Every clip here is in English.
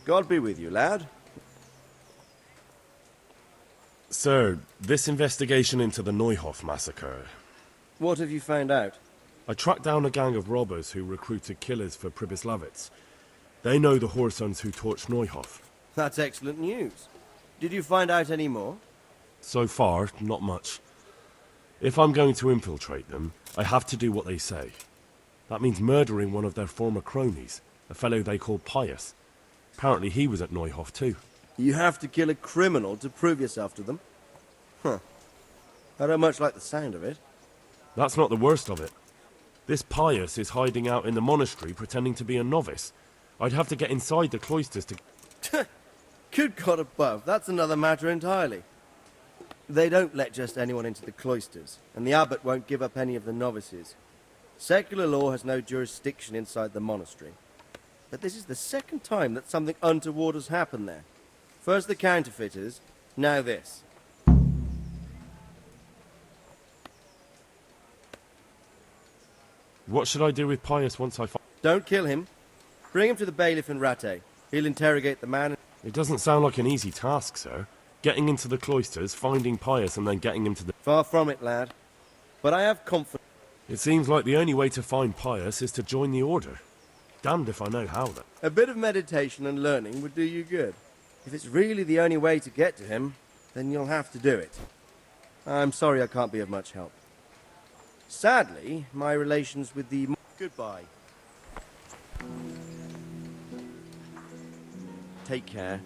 God be with you, lad. Sir, this investigation into the Neuhof massacre. What have you found out? I tracked down a gang of robbers who recruited killers for Pribyslavitz. They know the whoresons who torched Neuhof. That's excellent news. Did you find out any more? So far, not much. If I'm going to infiltrate them, I have to do what they say. That means murdering one of their former cronies, a fellow they call Pius. Apparently he was at Neuhof too. You have to kill a criminal to prove yourself to them? Huh. I don't much like the sound of it. That's not the worst of it. This Pius is hiding out in the monastery pretending to be a novice. I'd have to get inside the cloisters to... Good God above, that's another matter entirely. They don't let just anyone into the cloisters, and the abbot won't give up any of the novices. Secular law has no jurisdiction inside the monastery. But this is the second time that something untoward has happened there. First the counterfeiters, now this. What should I do with Pius once I find... Don't kill him. Bring him to the bailiff in Rattay. He'll interrogate the man. It doesn't sound like an easy task, sir. Getting into the cloisters, finding Pius, and then getting him to the... Far from it, lad. But I have confidence. It seems like the only way to find Pius is to join the order. Damned if I know how, then. A bit of meditation and learning would do you good. If it's really the only way to get to him, then you'll have to do it. I'm sorry I can't be of much help. Sadly, my relations with the... Goodbye. Take care.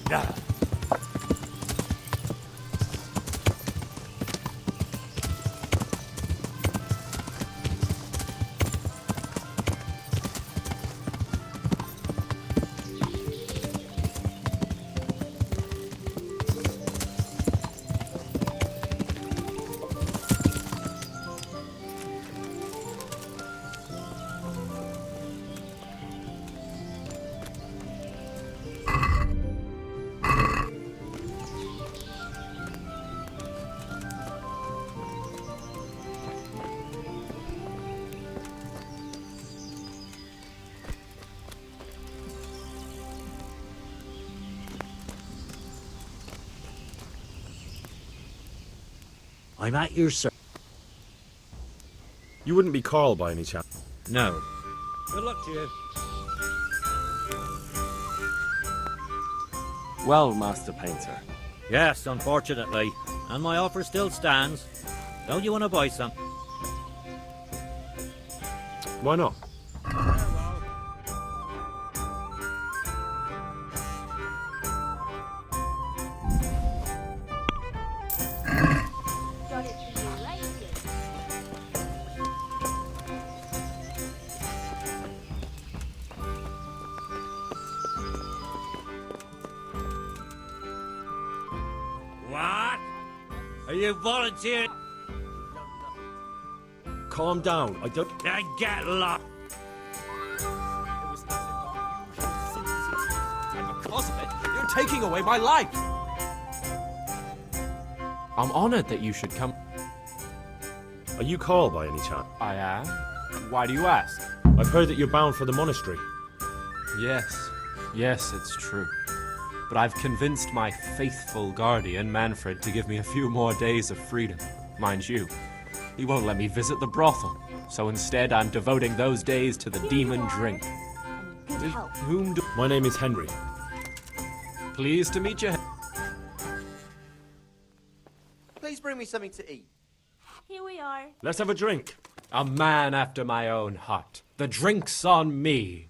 Yeah. I'm at your service. You wouldn't be Carl by any chance? No. Good luck to you. Well, Master Painter. Yes, unfortunately. And my offer still stands. Don't you want to buy some? Why not? What? Are you volunteering? Calm down. I don't... Then get lost. And because of it, you're taking away my life. I'm honored that you should come. Are you Carl by any chance? I am. Why do you ask? I've heard that you're bound for the monastery. Yes, it's true. But I've convinced my faithful guardian, Manfred, to give me a few more days of freedom. Mind you, He won't let me visit the brothel. So instead, I'm devoting those days to the demon drink. Good help. Whom do... My name is Henry. Pleased to meet you. Please bring me something to eat. Here we are. Let's have a drink. A man after my own heart. The drink's on me.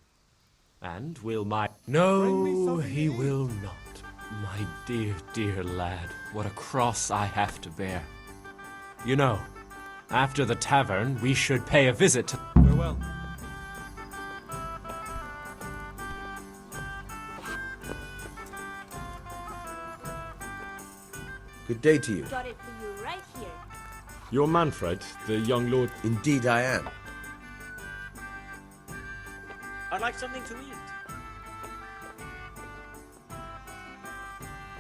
And will my... No, he will not. My dear, dear lad. What a cross I have to bear. You know, after the tavern, we should pay a visit to... Farewell. Good day to you. Got it for you right here. You're Manfred, the young lord. Indeed I am. I'd like something to eat.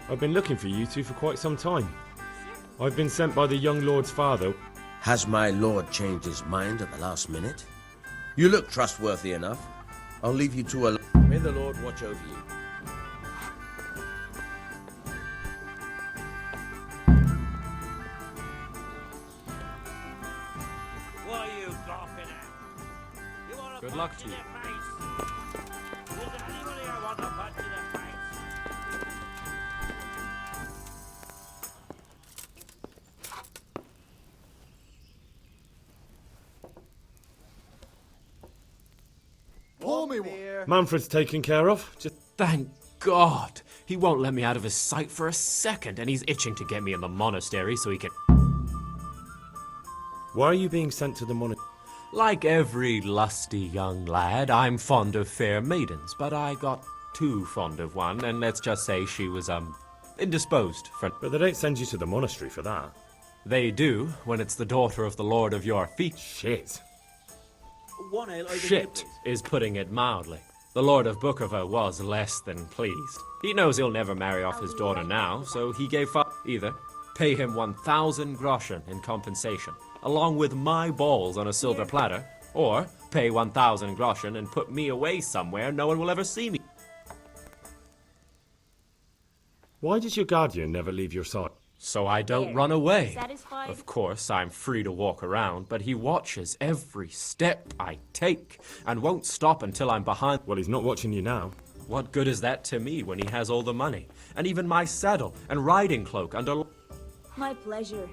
I've been looking for you two for quite some time. I've been sent by the young lord's father. Has my lord changed his mind at the last minute? You look trustworthy enough. I'll leave you two alone. May the Lord watch over you. What are you gawping at? You want a Good luck punch to in you. the face? Is there anybody here want a punch in the face? Manfred's taken care of. Just Thank God. He won't let me out of his sight for a second, and he's itching to get me in the monastery so he can... why are you being sent to the monastery? Like every lusty young lad, I'm fond of fair maidens, but I got too fond of one, and let's just say she was, indisposed for... But they don't send you to the monastery for that. They do, when it's the daughter of the lord of your feet. Shit. One ale over here, Shit please. is putting it mildly. The Lord of Bookover was less than pleased. He knows he'll never marry off his daughter now, so he gave either pay him 1,000 groschen in compensation, along with my balls on a silver platter, or pay 1,000 groschen and put me away somewhere no one will ever see me. Why does your guardian never leave your side? So I don't There. run away. Satisfied? Of course, I'm free to walk around, but he watches every step I take and won't stop until I'm behind. Well, he's not watching you now. What good is that to me when he has all the money, and even my saddle and riding cloak under... My pleasure.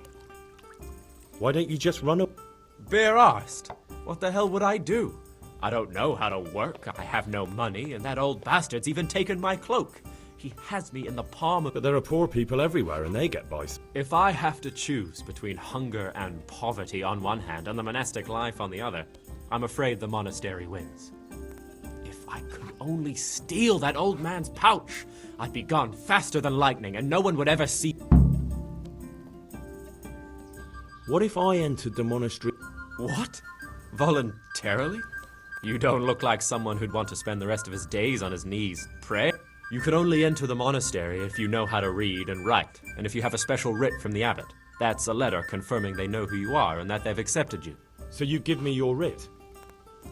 Why don't you just run up? Bare arsed. What the hell would I do? I don't know how to work, I have no money, and that old bastard's even taken my cloak. He has me in the palm of... But there are poor people everywhere and they get by. If I have to choose between hunger and poverty on one hand and the monastic life on the other, I'm afraid the monastery wins. If I could only steal that old man's pouch, I'd be gone faster than lightning and no one would ever see... What if I entered the monastery? What? Voluntarily? You don't look like someone who'd want to spend the rest of his days on his knees. Pray? You can only enter the monastery if you know how to read and write, and if you have a special writ from the abbot. That's a letter confirming they know who you are and that they've accepted you. So you give me your writ?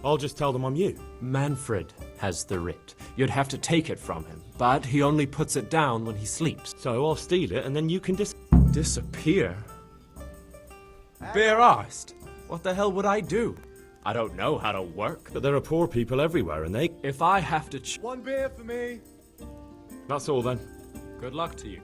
I'll just tell them I'm you. Manfred has the writ. You'd have to take it from him, but he only puts it down when he sleeps. So I'll steal it and then you can Disappear? Bare arsed. What the hell would I do? I don't know how to work. But there are poor people everywhere and they... If I have to One beer for me. That's all then. Good luck to you.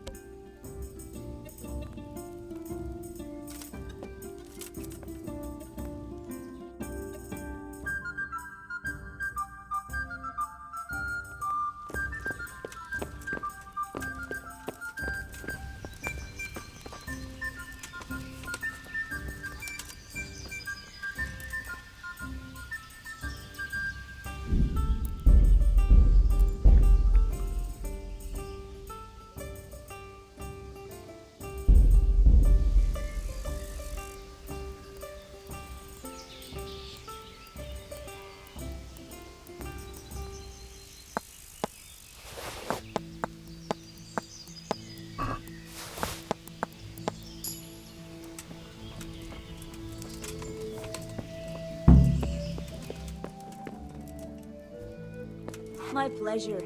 My pleasure.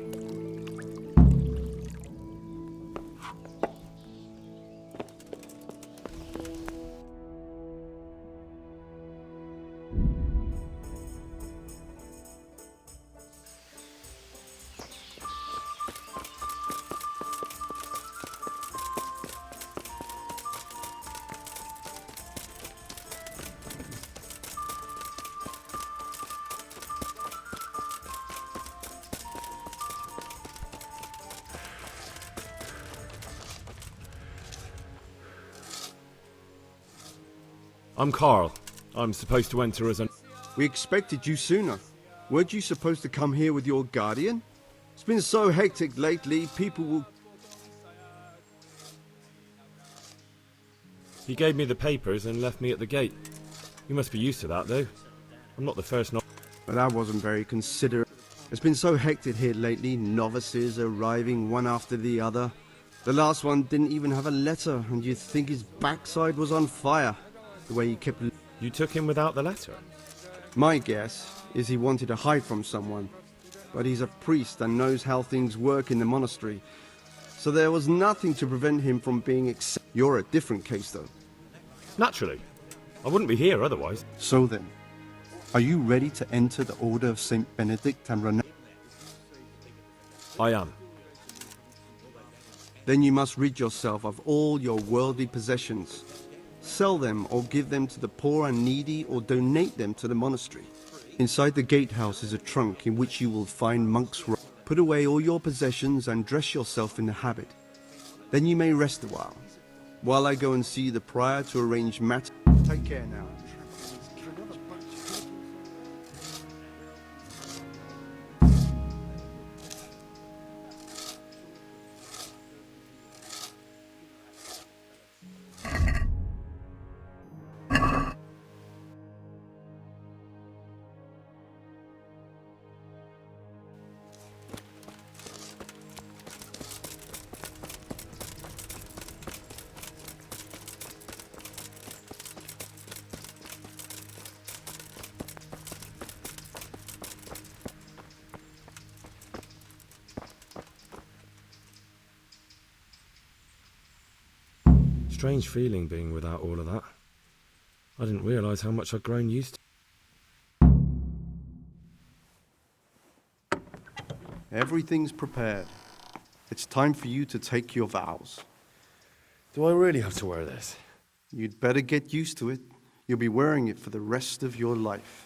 I'm Carl. I'm supposed to enter as an... We expected you sooner. Weren't you supposed to come here with your guardian? It's been so hectic lately, people will... He gave me the papers and left me at the gate. You must be used to that, though. I'm not the first But that wasn't very considerate. It's been so hectic here lately, novices arriving one after the other. The last one didn't even have a letter, and you'd think his backside was on fire, the way he kept... You took him without the letter? My guess is he wanted to hide from someone, but he's a priest and knows how things work in the monastery, so there was nothing to prevent him from being You're a different case, though. Naturally. I wouldn't be here otherwise. So then, are you ready to enter the Order of Saint Benedict and renounce? I am. Then you must rid yourself of all your worldly possessions. Sell them or give them to the poor and needy or donate them to the monastery. Inside the gatehouse is a trunk in which you will find monks' robes. Put away all your possessions and dress yourself in the habit. Then you may rest a while I go and see the prior to arrange matters. Take care now. Strange feeling being without all of that. I didn't realise how much I'd grown used to. Everything's prepared. It's time for you to take your vows. Do I really have to wear this? You'd better get used to it. You'll be wearing it for the rest of your life.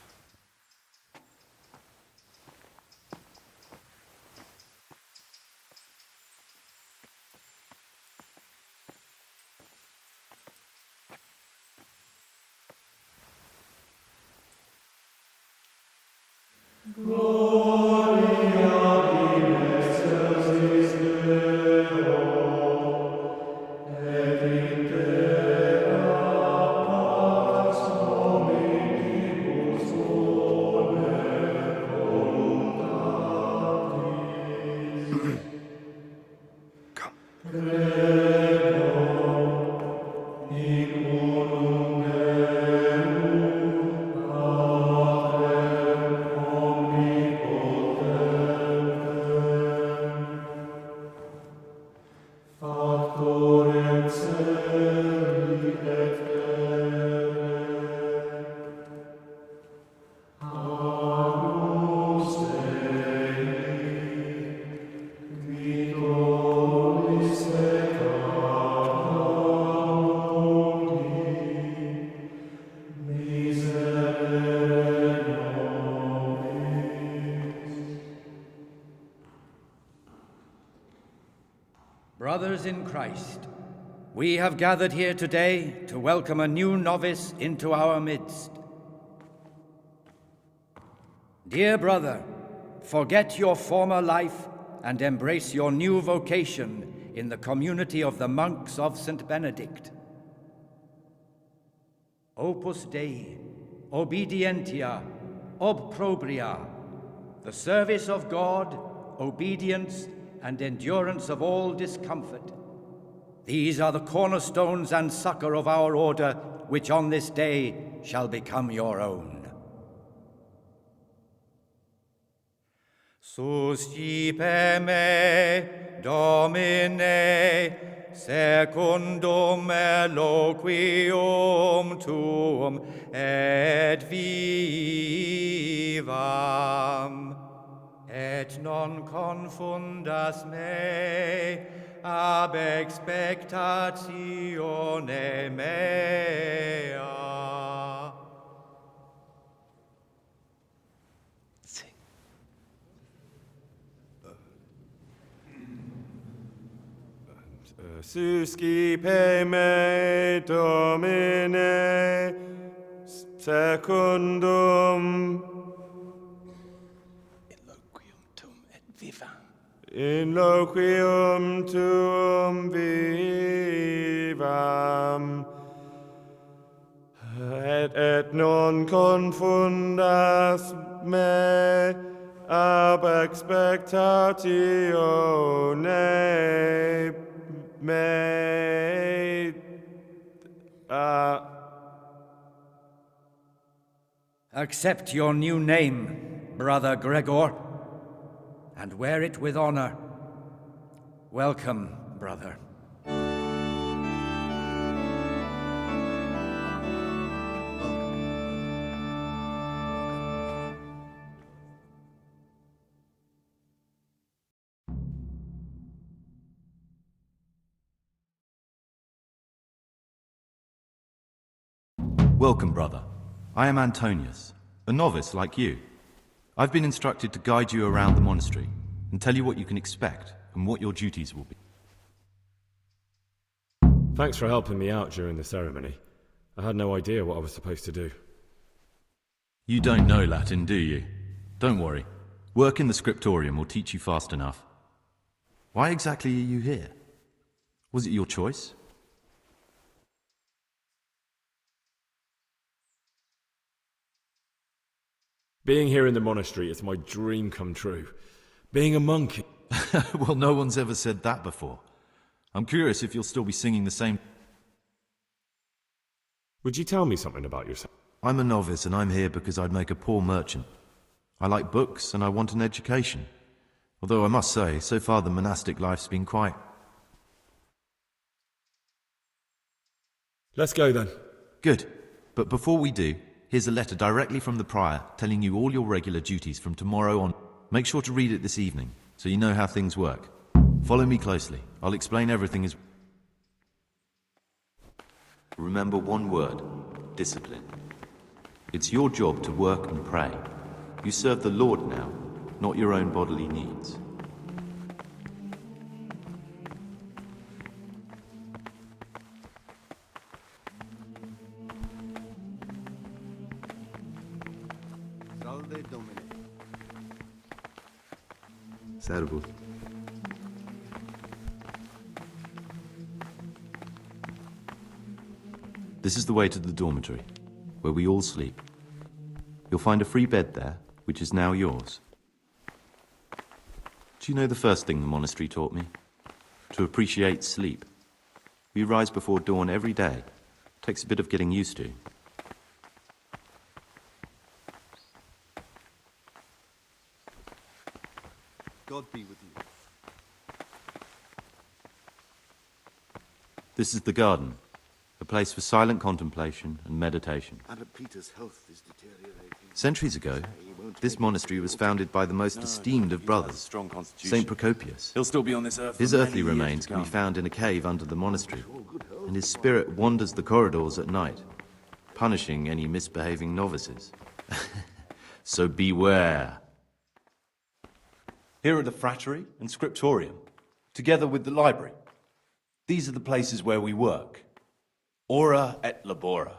Brothers in Christ, we have gathered here today to welcome a new novice into our midst. Dear brother, forget your former life and embrace your new vocation in the community of the monks of St. Benedict. Opus Dei, obedientia, obprobria, the service of God, obedience, and endurance of all discomfort. These are the cornerstones and succor of our order, which on this day shall become your own. Suscipe me, Domine, secundum eloquium tuum, et vivam. Et non confundas me ab expectatione mea. Suscipe me, Domine, secundum in loquium tuum vivam et non confundas me ab expectatione me Accept your new name, Brother Gregor, and wear it with honor. Welcome, brother. Welcome, brother. I am Antonius, a novice like you. I've been instructed to guide you around the monastery and tell you what you can expect and what your duties will be. Thanks for helping me out during the ceremony. I had no idea what I was supposed to do. You don't know Latin, do you? Don't worry. Work in the scriptorium will teach you fast enough. Why exactly are you here? Was it your choice? Being here in the monastery is my dream come true. Being a monk... Well, no one's ever said that before. I'm curious if you'll still be singing the same... Would you tell me something about yourself? I'm a novice and I'm here because I'd make a poor merchant. I like books and I want an education. Although I must say, so far the monastic life's been quite... Let's go then. Good. But before we do, here's a letter directly from the prior telling you all your regular duties from tomorrow on. Make sure to read it this evening, so you know how things work. Follow me closely. I'll explain everything as... Remember one word: discipline. It's your job to work and pray. You serve the Lord now, not your own bodily needs. Salve Domine. Servus. This is the way to the dormitory, where we all sleep. You'll find a free bed there, which is now yours. Do you know the first thing the monastery taught me? To appreciate sleep. We rise before dawn every day. Takes a bit of getting used to. God be with you. This is the garden, a place for silent contemplation and meditation. Abbot Peter's health is deteriorating. Centuries ago, this monastery was founded by the most esteemed of brothers, Saint Procopius. He'll still be on this earth. His earthly remains can be found in a cave under the monastery, and his spirit wanders the corridors at night, punishing any misbehaving novices. So beware. Here are the frattery and scriptorium, together with the library. These are the places where we work. Ora et labora.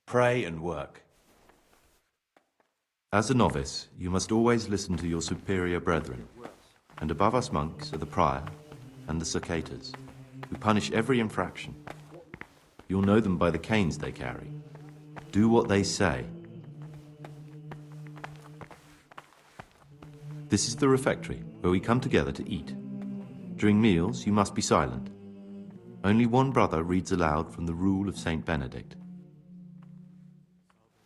Pray and work. As a novice, you must always listen to your superior brethren, and above us monks are the prior and the circators, who punish every infraction. You'll know them by the canes they carry. Do what they say. This is the refectory, where we come together to eat. During meals, you must be silent. Only one brother reads aloud from the Rule of Saint Benedict.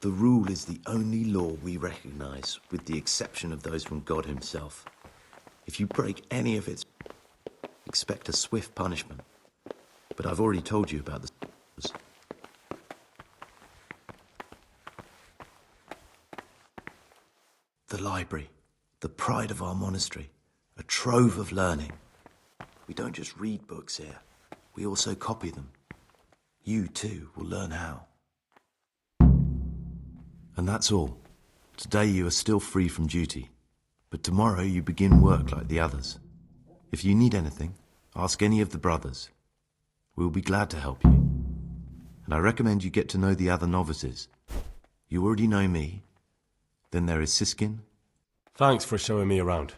The rule is the only law we recognize, with the exception of those from God himself. If you break any of its, expect a swift punishment. But I've already told you about the... The library, the pride of our monastery, a trove of learning. We don't just read books here, we also copy them. You, too, will learn how. And that's all. Today you are still free from duty, but tomorrow you begin work like the others. If you need anything, ask any of the brothers. We'll be glad to help you. And I recommend you get to know the other novices. You already know me. Then there is Siskin. Thanks for showing me around.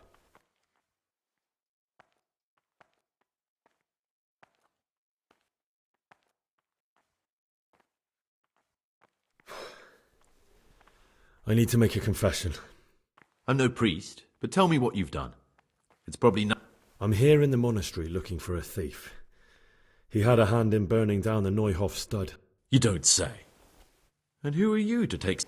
I need to make a confession. I'm no priest, but tell me what you've done. It's probably not... I'm here in the monastery looking for a thief. He had a hand in burning down the Neuhof stud. You don't say. And who are you to take...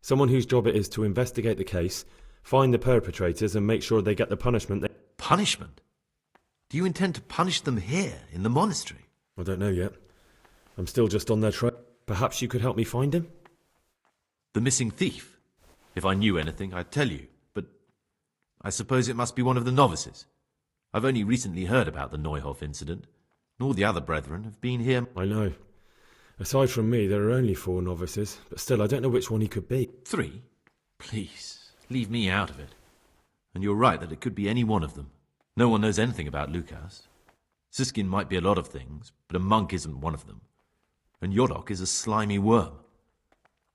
Someone whose job it is to investigate the case, find the perpetrators and make sure they get the punishment they... Punishment? Do you intend to punish them here, in the monastery? I don't know yet. I'm still just on their trail. Perhaps you could help me find him? The missing thief? If I knew anything, I'd tell you, but I suppose it must be one of the novices. I've only recently heard about the Neuhof incident. Nor the other brethren have been here. I know. Aside from me, there are only 4 novices, but still, I don't know which one he could be. 3? Please, leave me out of it. And you're right that it could be any one of them. No one knows anything about Lukas. Siskin might be a lot of things, but a monk isn't one of them. And Yodok is a slimy worm.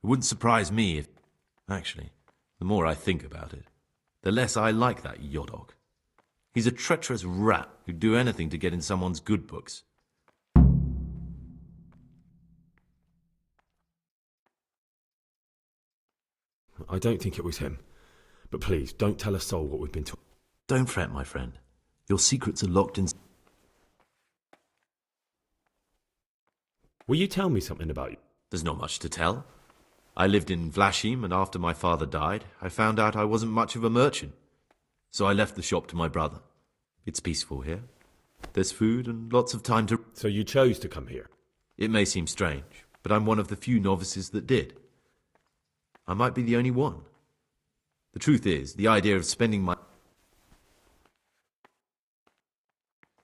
It wouldn't surprise me if... Actually, the more I think about it, the less I like that Yodok. He's a treacherous rat who'd do anything to get in someone's good books. I don't think it was him. But please, don't tell a soul what we've been talking. Don't fret, my friend. Your secrets are locked in... Will you tell me something about you? There's not much to tell. I lived in Vlashim, and after my father died, I found out I wasn't much of a merchant. So I left the shop to my brother. It's peaceful here. There's food and lots of time to... So you chose to come here? It may seem strange, but I'm one of the few novices that did. I might be the only one. The truth is, the idea of spending my...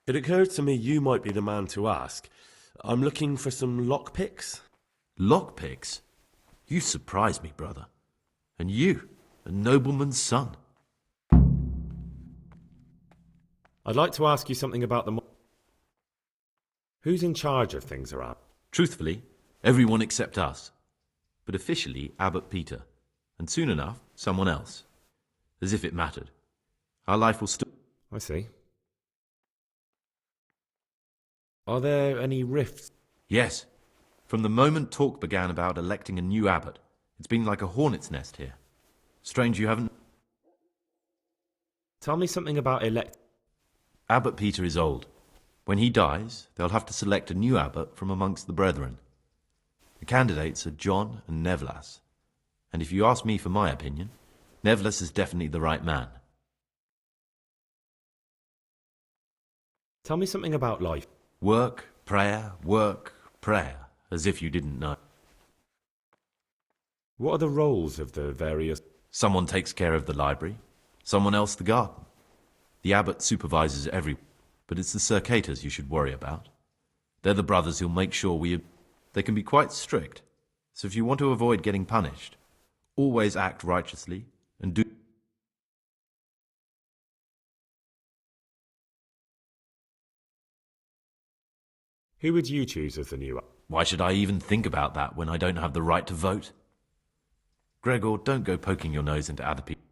It occurred to me you might be the man to ask. I'm looking for some lockpicks. Lockpicks? You surprise me, brother. And you, a nobleman's son. I'd like to ask you something about the... Who's in charge of things around? Truthfully, everyone except us. But officially, Abbot Peter. And soon enough, someone else. As if it mattered. Our life will still... I see. Are there any rifts? Yes. From the moment talk began about electing a new abbot, it's been like a hornet's nest here. Strange you haven't... Tell me something about Abbot Peter is old. When he dies, they'll have to select a new abbot from amongst the brethren. The candidates are John and Nevlas. And if you ask me for my opinion, Nevlas is definitely the right man. Tell me something about life. Work, prayer, as if you didn't know. What are the roles of the various... Someone takes care of the library, someone else the garden. The abbot supervises but it's the circators you should worry about. They're the brothers who'll make sure They can be quite strict, so if you want to avoid getting punished, always act righteously and do... Who would you choose as the new... Why should I even think about that when I don't have the right to vote? Gregor, don't go poking your nose into other people.